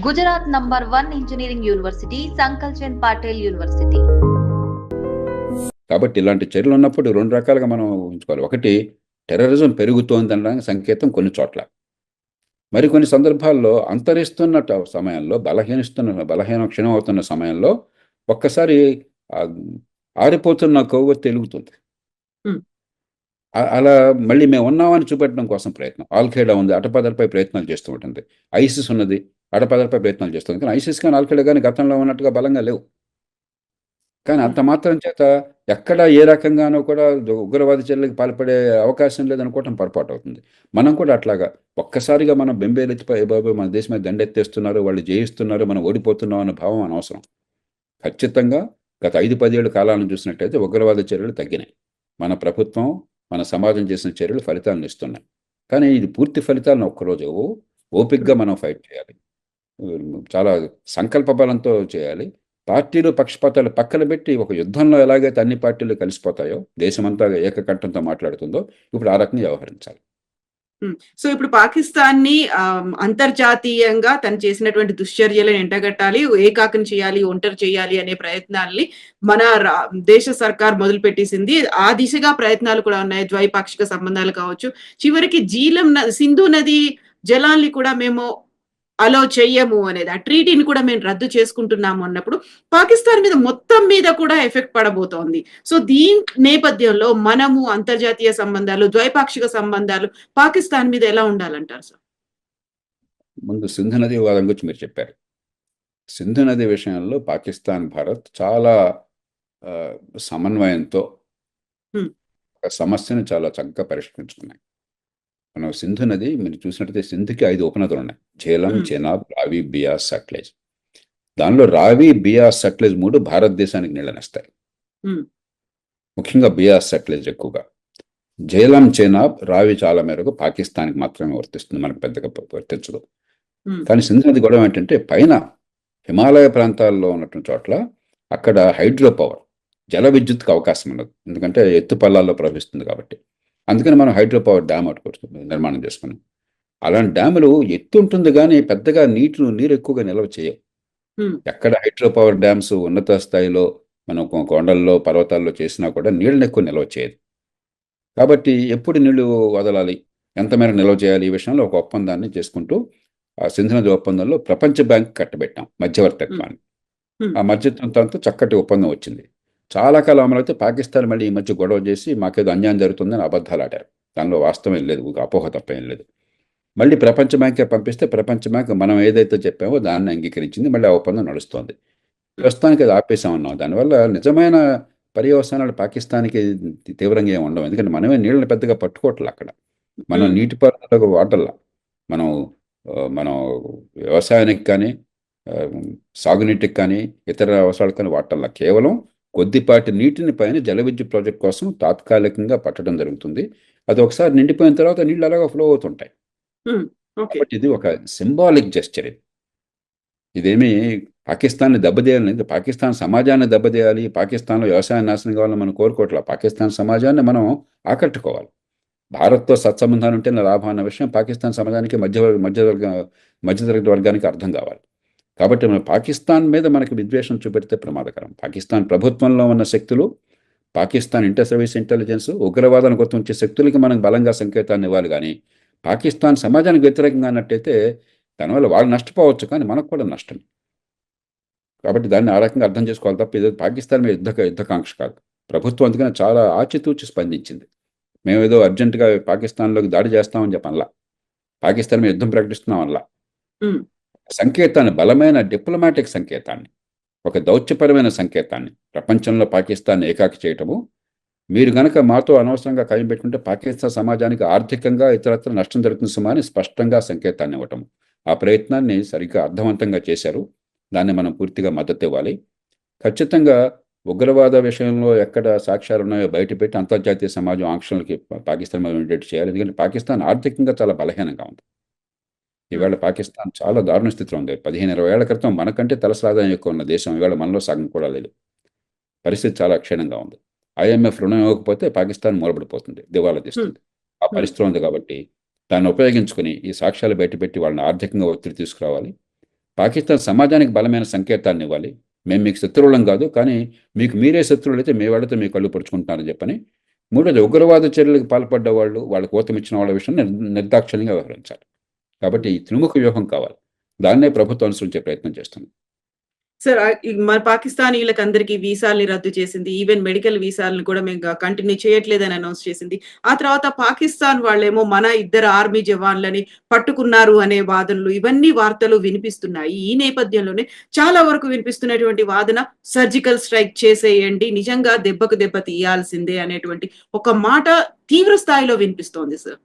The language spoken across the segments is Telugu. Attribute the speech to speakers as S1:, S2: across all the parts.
S1: Gujarat number 1 engineering university Sankalchand Patil university.
S2: కాబట్టి ఇలాంటి చర్యలు ఉన్నప్పుడు రెండు రకాలుగా మనం ఉంచుకోవాలి. ఒకటి, టెర్రరిజం పెరుగుతోందనడానికి సంకేతం కొన్ని చోట్ల. మరికొన్ని సందర్భాల్లో అంతరిస్తున్న సమయంలో బలహీన క్షీణం అవుతున్న సమయంలో ఒక్కసారి ఆరిపోతున్న కొవ్వొత్తి వెలుగుతుంది. అలా మళ్ళీ మేము ఉన్నామని చూపెట్టడం కోసం ప్రయత్నం. ఆల్ఖైడా ఉంది, అటపదలపై ప్రయత్నాలు చేస్తూ ఉంటుంది. ఐసిస్ ఉన్నది, అటపదలపై ప్రయత్నాలు చేస్తుంది. కానీ ఐసిస్ కానీ ఆల్ఖైడా కానీ గతంలో ఉన్నట్టుగా బలంగా లేవు. కానీ అంత మాత్రం చేత ఎక్కడ ఏ రకంగానో కూడా ఉగ్రవాద చర్యలకు పాల్పడే అవకాశం లేదనుకోవటం పొరపాటు అవుతుంది. మనం కూడా అట్లాగా ఒక్కసారిగా మనం బెంబేలెత్తిపోయి బాబు మన దేశం మీద దండెత్తేస్తున్నారు, వాళ్ళు జయిస్తున్నారు, మనం ఓడిపోతున్నాం అనే భావం అనవసరం. ఖచ్చితంగా గత 5-10 ఏళ్ళ కాలాలను చూసినట్టయితే ఉగ్రవాద చర్యలు తగ్గినాయి. మన ప్రభుత్వం, మన సమాజం చేసిన చర్యలు ఫలితాలను ఇస్తున్నాయి. కానీ ఇది పూర్తి ఫలితాలను ఒక్కరోజు ఓపికగా మనం ఫైట్ చేయాలి. చాలా సంకల్ప బలంతో చేయాలి. పార్టీలు పక్షపాతాలు పక్కన పెట్టి ఒక యుద్ధంలో ఎలాగైతే అన్ని పార్టీలు కలిసిపోతాయో, దేశమంతా ఏకకంఠంతో మాట్లాడుతుందో, ఇప్పుడు ఆ రకంగా వ్యవహరించాలి.
S3: సో ఇప్పుడు పాకిస్తాన్ని అంతర్జాతీయంగా తను చేసినటువంటి దుశ్చర్యలను ఎంటగట్టాలి, ఏకాకం చేయాలి, ఒంటరి చేయాలి అనే ప్రయత్నాల్ని మన దేశ సర్కార్ మొదలు పెట్టేసింది. ఆ దిశగా ప్రయత్నాలు కూడా ఉన్నాయి. ద్వైపాక్షిక సంబంధాలు కావచ్చు, చివరికి సింధు నది జలాల్ని కూడా మేము అలో చెయ్యము అనేది, ఆ ట్రీటీని కూడా మేము రద్దు చేసుకుంటున్నాము అన్నప్పుడు పాకిస్తాన్ మీద మొత్తం మీద కూడా ఎఫెక్ట్ పడబోతోంది. సో దీని నేపథ్యంలో మనము అంతర్జాతీయ సంబంధాలు, ద్వైపాక్షిక సంబంధాలు పాకిస్తాన్ మీద ఎలా ఉండాలంటారు సార్?
S2: ముందు సింధు నది వివాదం గురించి మీరు చెప్పారు. సింధు నది విషయంలో పాకిస్తాన్, భారత్ చాలా సమన్వయంతో సమస్యను చాలా చక్కగా పరిష్కరించుకున్నాయి. మనం సింధు నది మీరు చూసినట్టయితే సింధుకి 5 ఉపనదులు ఉన్నాయి: ఝేలం, చెనాబ్, రావి, బియాస్, సట్లెజ్. దానిలో రావి, బియాస్, సట్లెజ్ 3 భారతదేశానికి నీళ్ళనిస్తాయి. ముఖ్యంగా బియాస్, సట్లెజ్ ఎక్కువగా. ఝేలం, చెనాబ్, రావి చాలా మేరకు పాకిస్తాన్కి మాత్రమే వర్తిస్తుంది, మనకు పెద్దగా వర్తించదు. కానీ సింధు నది గొడవ ఏంటంటే పైన హిమాలయ ప్రాంతాల్లో ఉన్నటువంటి చోట్ల అక్కడ హైడ్రో పవర్, జల విద్యుత్కి అవకాశం ఉండదు, ఎందుకంటే ఎత్తు పల్లాల్లో ప్రవహిస్తుంది కాబట్టి. అందుకని మనం హైడ్రో పవర్ డ్యామ్ నిర్మాణం చేసుకున్నాం. అలాంటి డ్యాములు ఎత్తు ఉంటుంది కానీ పెద్దగా నీరు ఎక్కువగా నిల్వ చేయవు. ఎక్కడ హైడ్రో పవర్ డ్యామ్స్ ఉన్నత స్థాయిలో మనం కొండల్లో, పర్వతాల్లో చేసినా కూడా నీళ్ళని ఎక్కువ నిల్వ చేయదు. కాబట్టి ఎప్పుడు నీళ్లు వదలాలి, ఎంత మేర నిల్వ చేయాలి, ఈ విషయంలో ఒక ఒప్పందాన్ని చేసుకుంటూ ఆ సింధు నది ఒప్పందంలో ప్రపంచ బ్యాంక్ కట్టబెట్టాం మధ్యవర్తిత్వాన్ని. ఆ మధ్యవర్తిత్వంతో చక్కటి ఒప్పందం వచ్చింది. చాలా కాలం అమలైతే పాకిస్తాన్ మళ్ళీ ఈ మధ్య గొడవ చేసి మాకేదో అన్యాయం జరుగుతుందని అబద్ధాలు ఆడారు. దానిలో వాస్తవం లేదు, అపోహ తప్పేం లేదు. మళ్ళీ ప్రపంచ బ్యాంకే పంపిస్తే ప్రపంచ బ్యాంక్ మనం ఏదైతే చెప్పామో దాన్ని అంగీకరించింది. మళ్ళీ ఆ ఒప్పందం నడుస్తోంది. ప్రస్తుతానికి అది ఆపేసామన్నాం. దానివల్ల నిజమైన పర్యవసానాలు పాకిస్తాన్కి తీవ్రంగా ఏమి ఉండవు. ఎందుకంటే మనమే నీళ్ళని పెద్దగా పట్టుకోవట్లే అక్కడ. మనం నీటిపారుదలకు వాటర్లా, మనం వ్యవసాయానికి కానీ, సాగునీటికి కానీ, ఇతర అవసరాలకు కానీ వాటర్లా. కేవలం కొద్దిపాటి నీటిని పైన జల విద్యుత్ ప్రాజెక్ట్ కోసం తాత్కాలికంగా పట్టడం జరుగుతుంది. అది ఒకసారి నిండిపోయిన తర్వాత నీళ్ళు అలాగా ఫ్లో అవుతుంటాయి. కాబట్టి ఇది ఒక సింబాలిక్ జెస్చర్. ఇదేమి పాకిస్తాన్ని దెబ్బతీయాలి, పాకిస్తాన్ సమాజాన్ని దెబ్బతీయాలి, పాకిస్తాన్లో వ్యవసాయం నాశనం కావాలని మనం కోరుకోవట్లా. పాకిస్తాన్ సమాజాన్ని మనం ఆకట్టుకోవాలి. భారత్తో సత్సంబంధాలు ఉంటే లాభం అన్న విషయం పాకిస్తాన్ సమాజానికి, మధ్యతరగతి వర్గానికి అర్థం కావాలి. కాబట్టి మన పాకిస్తాన్ మీద మనకి విద్వేషం చూపెడితే ప్రమాదకరం. పాకిస్తాన్ ప్రభుత్వంలో ఉన్న శక్తులు, పాకిస్తాన్ ఇంటర్ సర్వీస్ ఇంటెలిజెన్స్, ఉగ్రవాదానికి గుర్తించే శక్తులకి మనం బలంగా సంకేతాన్ని ఇవ్వాలి. కానీ పాకిస్తాన్ సమాజానికి వ్యతిరేకంగా అన్నట్టయితే దానివల్ల వాళ్ళు నష్టపోవచ్చు, కానీ మనకు కూడా నష్టం. కాబట్టి దాన్ని ఆ రకంగా అర్థం చేసుకోవాలి తప్ప ఇది పాకిస్తాన్ మీద యుద్ధకాంక్ష కాదు. ప్రభుత్వం అందుకని చాలా ఆచితూచి స్పందించింది. మేము ఏదో అర్జెంటుగా పాకిస్తాన్లోకి దాడి చేస్తామని చెప్పనలా, పాకిస్తాన్ మీద యుద్ధం ప్రకటిస్తున్నాం అనలా. సంకేతాన్ని, బలమైన డిప్లొమాటిక్ సంకేతాన్ని, ఒక దౌత్యపరమైన సంకేతాన్ని, ప్రపంచంలో పాకిస్తాన్ని ఏకాకి చేయటము, మీరు గనక మాతో అనవసరంగా ఖాయం పెట్టుకుంటే పాకిస్తాన్ సమాజానికి ఆర్థికంగా ఇతరత్ర నష్టం జరుగుతుంది సుమా అని స్పష్టంగా సంకేతాన్ని ఇవ్వటం. ఆ ప్రయత్నాన్ని సరిగ్గా అర్థవంతంగా చేశారు. దాన్ని మనం పూర్తిగా మద్దతు ఇవ్వాలి. ఖచ్చితంగా ఉగ్రవాద విషయంలో ఎక్కడ సాక్ష్యాలు ఉన్నాయో బయటపెట్టి అంతర్జాతీయ సమాజం ఆంక్షలకి పాకిస్తాన్ మీద ఉండేట్టు చేయాలి. ఎందుకంటే పాకిస్తాన్ ఆర్థికంగా చాలా బలహీనంగా ఉంది. ఈవేళ పాకిస్తాన్ చాలా దారుణ స్థితిలో ఉంది. 15-20 ఏళ్ల క్రితం మనకంటే తలసలాదాయం ఎక్కువ ఉన్న దేశం ఈవేళ మనలో సగం కూడా లేదు. పరిస్థితి చాలా క్షీణంగా ఉంది. IMF రుణం ఇవ్వకపోతే పాకిస్తాన్ మూలబడిపోతుంది, దివాలా తీస్తుంది. ఆ పరిస్థితిలో ఉంది. కాబట్టి దాన్ని ఉపయోగించుకుని ఈ సాక్ష్యాలు బయటపెట్టి వాళ్ళని ఆర్థికంగా ఒత్తిడి తీసుకురావాలి. పాకిస్తాన్ సమాజానికి బలమైన సంకేతాన్ని ఇవ్వాలి. మేము మీకు శత్రువులం కాదు, కానీ మీకు మీరే శత్రువులు అయితే మీ వాళ్ళతో మీ కళ్ళు పొడుచుకుంటున్నారని చెప్పని. మూడోది, ఉగ్రవాద చర్యలకు పాల్పడ్డ వాళ్ళు, వాళ్ళకు ఊతమిచ్చిన వాళ్ళ విషయం నిర్దాక్షిణ్యంగా వ్యవహరించాలి. కాబట్టి ఈ త్రిముఖ వ్యూహం కావాలి. దాన్నే ప్రభుత్వం అనుసరించే ప్రయత్నం చేస్తుంది.
S3: సార్, మన పాకిస్తానీలకు అందరికీ వీసాల్ని రద్దు చేసింది. ఈవెన్ మెడికల్ వీసాలను కూడా మేము కంటిన్యూ చేయట్లేదని అనౌన్స్ చేసింది. ఆ తర్వాత పాకిస్తాన్ వాళ్ళేమో మన 2 ఆర్మీ జవాన్లని పట్టుకున్నారు అనే వాదనలు, ఇవన్నీ వార్తలు వినిపిస్తున్నాయి. ఈ నేపథ్యంలోనే చాలా వరకు వినిపిస్తున్నటువంటి వాదన, సర్జికల్ స్ట్రైక్ చేసేయండి, నిజంగా దెబ్బకు దెబ్బ తీయాల్సిందే అనేటువంటి ఒక మాట తీవ్ర స్థాయిలో వినిపిస్తోంది సార్.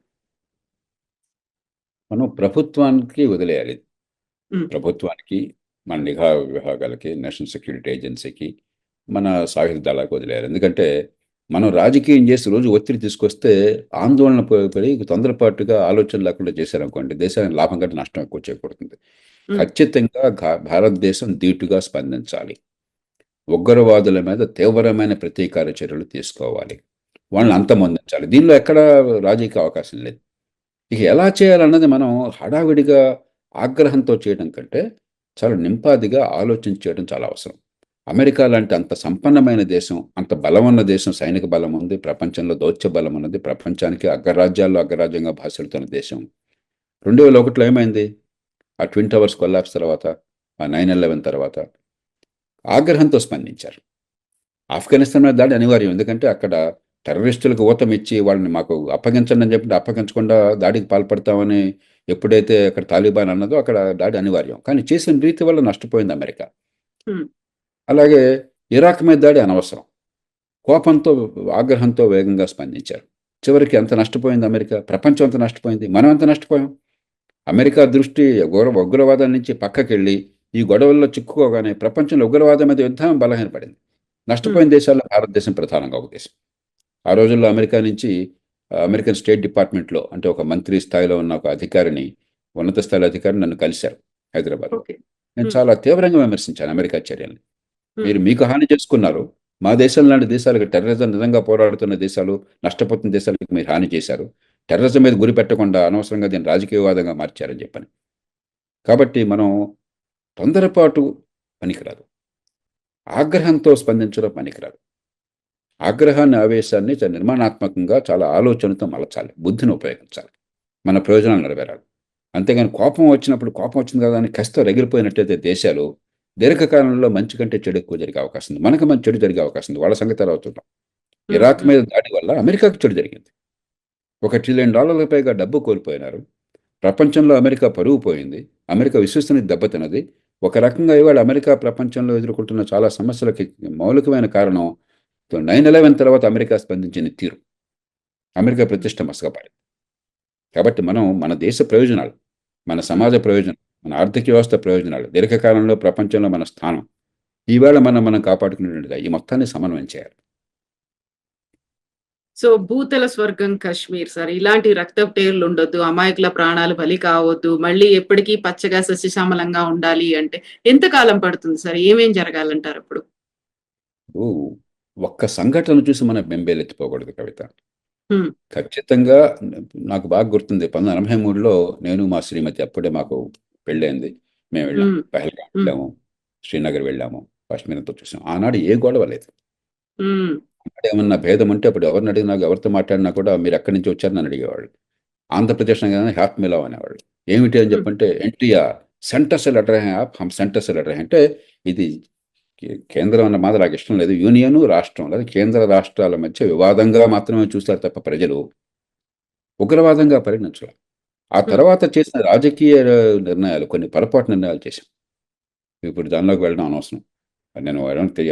S2: మనం ప్రభుత్వానికి వదిలేయాలి.
S3: ఉమ్,
S2: ప్రభుత్వానికి, మన నిఘా విభాగాలకి, నేషనల్ సెక్యూరిటీ ఏజెన్సీకి, మన సాయుధ దళాలకు వదిలేయాలి. ఎందుకంటే మనం రాజకీయం చేసి రోజు ఒత్తిడి తీసుకొస్తే ఆందోళన పడి తొందరపాటుగా ఆలోచన లేకుండా చేశారనుకోండి, దేశానికి లాభం కంటే నష్టం ఎక్కువ చేకూరుతుంది. ఖచ్చితంగా భారతదేశం ధీటుగా స్పందించాలి. ఉగ్రవాదుల మీద తీవ్రమైన ప్రతీకార చర్యలు తీసుకోవాలి. వాళ్ళని అంతమొందించాలి. దీనిలో ఎక్కడ రాజకీయ అవకాశం లేదు. ఇక ఎలా చేయాలన్నది మనం హడావిడిగా ఆగ్రహంతో చేయడం కంటే చాలా నింపాదిగా ఆలోచించి చేయడం చాలా అవసరం. అమెరికా లాంటి అంత సంపన్నమైన దేశం, అంత బలం ఉన్న దేశం, సైనిక బలం ఉంది, ప్రపంచంలో దౌత్య బలం ఉన్నది, ప్రపంచానికి అగ్రరాజ్యాల్లో అగ్రరాజ్యంగా భాషలుతున్న దేశం. 2001లో ఏమైంది? ఆ ట్విన్ టవర్స్ కొల్లాప్స్ తర్వాత, ఆ 9/11 తర్వాత ఆగ్రహంతో స్పందించారు. ఆఫ్ఘనిస్తాన్ మీద దాడి అనివార్యం. ఎందుకంటే అక్కడ టెర్రరిస్టులకు ఊతమిచ్చి వాళ్ళని మాకు అప్పగించండి అని చెప్పి అప్పగించకుండా దాడికి పాల్పడతామని ఎప్పుడైతే అక్కడ తాలిబాన్ అన్నదో అక్కడ దాడి అనివార్యం. కానీ చేసిన రీతి వల్ల నష్టపోయింది అమెరికా. అలాగే ఇరాక్ మీద దాడి అనవసరం. కోపంతో, ఆగ్రహంతో వేగంగా స్పందించారు. చివరికి ఎంత నష్టపోయింది అమెరికా? ప్రపంచం అంత నష్టపోయింది. మనం ఎంత నష్టపోయాం? అమెరికా దృష్టి ఉగ్రవాదం నుంచి పక్కకెళ్ళి ఈ గొడవల్లో చిక్కుకోగానే ప్రపంచంలో ఉగ్రవాదం మీద యుద్ధం బలహీనపడింది. నష్టపోయిన దేశాల్లో భారతదేశం ప్రధానంగా ఒక దేశం. ఆ రోజుల్లో అమెరికా నుంచి అమెరికన్ స్టేట్ డిపార్ట్మెంట్లో, అంటే ఒక మంత్రి స్థాయిలో ఉన్న ఒక అధికారిని, ఉన్నత స్థాయి అధికారిని నన్ను కలిశారు హైదరాబాద్లో. నేను చాలా తీవ్రంగా విమర్శించాను అమెరికా చర్యల్ని. మీరు మీకు హాని చేసుకున్నారు, మా దేశం లాంటి దేశాలకు, టెర్రరిజం నిజంగా పోరాడుతున్న దేశాలు, నష్టపోతున్న దేశాలకు మీరు హాని చేశారు. టెర్రరిజం మీద గురి పెట్టకుండా అనవసరంగా దీన్ని రాజకీయవాదంగా మార్చారని చెప్పని. కాబట్టి మనం తొందరపాటు పనికిరాదు, ఆగ్రహంతో స్పందించడం పనికిరాదు. ఆగ్రహాన్ని, ఆవేశాన్ని చాలా నిర్మాణాత్మకంగా, చాలా ఆలోచనతో మలచాలి, బుద్ధిని ఉపయోగించాలి, మన ప్రయోజనాలు నెరవేరాలి. అంతేగాని కోపం వచ్చింది కదా అని కష్టం రగిలిపోయినట్టయితే దేశాలు దీర్ఘకాలంలో మంచి కంటే చెడు ఎక్కువ జరిగే అవకాశం ఉంది. మనకు మంచి చెడు జరిగే అవకాశం ఉంది. వాళ్ళ సంగతి ఎలా అవుతుంటాం. ఇరాక్ మీద దాడి వల్ల అమెరికాకు చెడు జరిగింది. $1 ట్రిలియన్ పైగా డబ్బు కోల్పోయినారు. ప్రపంచంలో అమెరికా పరువు పోయింది. అమెరికా విశ్వసనీయత దెబ్బతిన్నది. ఒక రకంగా ఇవాళ అమెరికా ప్రపంచంలో ఎదుర్కొంటున్న చాలా సమస్యలకి మౌలికమైన కారణం 9/11 తర్వాత అమెరికా స్పందించిన తీరు. అమెరికా ప్రతిష్ట మసకపడింది. కాబట్టి మనం మన దేశ ప్రయోజనాలు, మన సమాజ ప్రయోజనం, మన ఆర్థిక వ్యవస్థ ప్రయోజనాలు, దీర్ఘకాలంలో ప్రపంచంలో మన స్థానం, ఈవేళ మనం కాపాడుకునేట్టుగా ఈ మొత్తాన్ని సమన్వయం చేయాలి.
S3: సో భూతల స్వర్గం కాశ్మీర్ సార్, ఇలాంటి రక్తపు టేర్లు ఉండొద్దు, అమాయకుల ప్రాణాలు బలి కావద్దు, మళ్ళీ ఎప్పటికీ పచ్చగా సస్యశ్యామలంగా ఉండాలి అంటే ఎంతకాలం పడుతుంది సార్? ఏమేం జరగాలంటారు అప్పుడు?
S2: ఒక్క సంఘటన చూసి మనం బెంబేలెత్తిపోకూడదు కవిత.
S3: హ్మ్.
S2: ఖచ్చితంగా నాకు బాగా గుర్తుంది. 1983లో నేను, మా శ్రీమతి, అప్పుడే మాకు పెళ్ళైంది, మేము వెళ్ళాము. పహల్గాం వెళ్ళాము, శ్రీనగర్ వెళ్ళాము, కాశ్మీర్ అంతా చూసాం. ఆనాడు ఏ గొడవ లేదు. ఏమన్నా భేదం ఉంటే అప్పుడు ఎవరిని అడిగినా, ఎవరితో మాట్లాడినా కూడా మీరు ఎక్కడి నుంచి వచ్చారు నన్ను అడిగేవాళ్ళు. ఆంధ్రప్రదేశ్ అనగానే హ్యాప్ మిలావ్ అనేవాళ్ళు. ఏమిటి అని చెప్పంటే, ఎన్టీఆర్ సెంటర్ సెల్ లెటర్ హై ఆప్, హమ్ సెంటర్ సెల్ లెటర్ హై. అంటే ఇది కేంద్రం అన్న మాట నాకు ఇష్టం లేదు. యూనియన్, రాష్ట్రం, లేదా కేంద్ర రాష్ట్రాల మధ్య వివాదంగా మాత్రమే చూస్తారు తప్ప ప్రజలు ఉగ్రవాదంగా పరిగణించాలి. ఆ తర్వాత చేసిన రాజకీయ నిర్ణయాలు, కొన్ని పొరపాటు నిర్ణయాలు చేశాం. ఇప్పుడు దానిలోకి వెళ్ళడం అనవసరం. నేను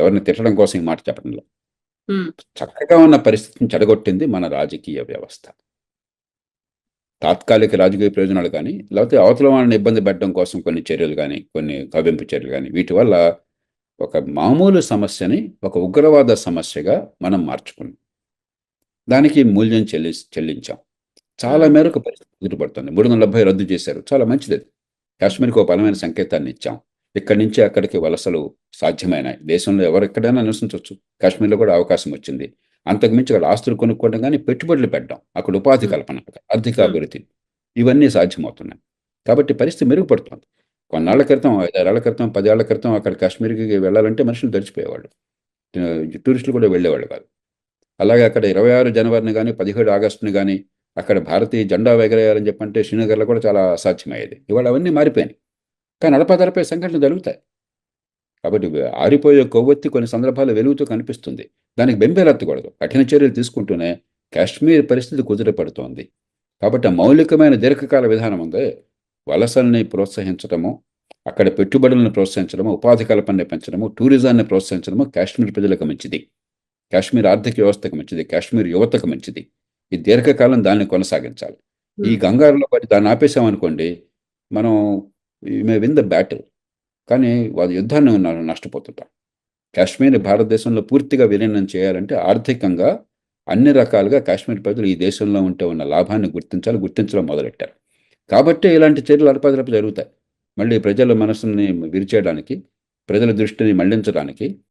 S2: ఎవరిని తిట్టడం కోసం ఈ మాట చెప్పడంలో, చక్కగా ఉన్న పరిస్థితిని చెడగొట్టింది మన రాజకీయ వ్యవస్థ. తాత్కాలిక రాజకీయ ప్రయోజనాలు కానీ, లేకపోతే అవతల వాళ్ళని ఇబ్బంది పెట్టడం కోసం కొన్ని చర్యలు కానీ, కొన్ని కవ్వింపు చర్యలు కానీ, వీటి వల్ల ఒక మామూలు సమస్యని ఒక ఉగ్రవాద సమస్యగా మనం మార్చుకున్నాం. దానికి మూల్యం చెల్లించాం. చాలా మేరకు పరిస్థితి ఎదురుపడుతుంది. 370 రద్దు చేశారు, చాలా మంచిది. కాశ్మీర్కి ఒక బలమైన సంకేతాన్ని ఇచ్చాం. ఇక్కడి నుంచి అక్కడికి వలసలు సాధ్యమైనాయి. దేశంలో ఎవరెక్కడైనా నివసించవచ్చు. కాశ్మీర్లో కూడా అవకాశం వచ్చింది. అంతకుమించి అక్కడ ఆస్తులు కొనుక్కోవడం కానీ, పెట్టుబడులు పెట్టడం, అక్కడ ఉపాధి కల్పన, ఆర్థిక అభివృద్ధి, ఇవన్నీ సాధ్యమవుతున్నాయి. కాబట్టి పరిస్థితి మెరుగుపడుతుంది. కొన్నాళ్ల క్రితం 5-6 ఏళ్ల క్రితం 10 ఏళ్ల క్రితం అక్కడ కాశ్మీర్కి వెళ్ళాలంటే మనుషులు తడిచిపోయేవాళ్ళు. టూరిస్టులు కూడా వెళ్ళేవాళ్ళు కాదు. అలాగే అక్కడ 26 జనవరిని కానీ 17 ఆగస్టుని కానీ అక్కడ భారతీయ జెండా ఎగరేయాలని చెప్పంటే శ్రీనగర్లో కూడా చాలా అసాధ్యమయ్యేది. ఇవాళ అవన్నీ మారిపోయినాయి. కానీ అడపాదడపై సంఘటనలు జరుగుతాయి. కాబట్టి ఆరిపోయే కొవ్వొత్తి కొన్ని సందర్భాల్లో వెలుగుతూ కనిపిస్తుంది. దానికి బెంబేలెత్తకూడదు. కఠిన చర్యలు తీసుకుంటూనే కాశ్మీర్ పరిస్థితి కుదిరపడుతోంది. కాబట్టి ఆ మౌలికమైన దీర్ఘకాల విధానం ఉంది. వలసల్ని ప్రోత్సహించడము, అక్కడ పెట్టుబడులను ప్రోత్సహించడము, ఉపాధి కల్పనని పెంచడము, టూరిజాన్ని ప్రోత్సహించడము కాశ్మీర్ ప్రజలకు మంచిది. కాశ్మీర్ ఆర్థిక వ్యవస్థకు మంచిది. కాశ్మీర్ యువతకు మంచిది. ఈ దీర్ఘకాలం దాన్ని కొనసాగించాలి. ఈ గంగారులో పడి దాన్ని ఆపేసామనుకోండి, మనం మే విన్ ద బ్యాటిల్, కానీ వాళ్ళ యుద్ధాన్ని నష్టపోతుంటాం. కాశ్మీర్ భారతదేశంలో పూర్తిగా విలీనం చేయాలంటే ఆర్థికంగా అన్ని రకాలుగా కాశ్మీర్ ప్రజలు ఈ దేశంలో ఉంటే ఉన్న లాభాన్ని గుర్తించడం మొదలెట్టారు. కాబట్టే ఇలాంటి చర్యలు అడపాదడప జరుగుతాయి. మళ్ళీ ప్రజల మనసుని విరిచేయడానికి, ప్రజల దృష్టిని మళ్లించడానికి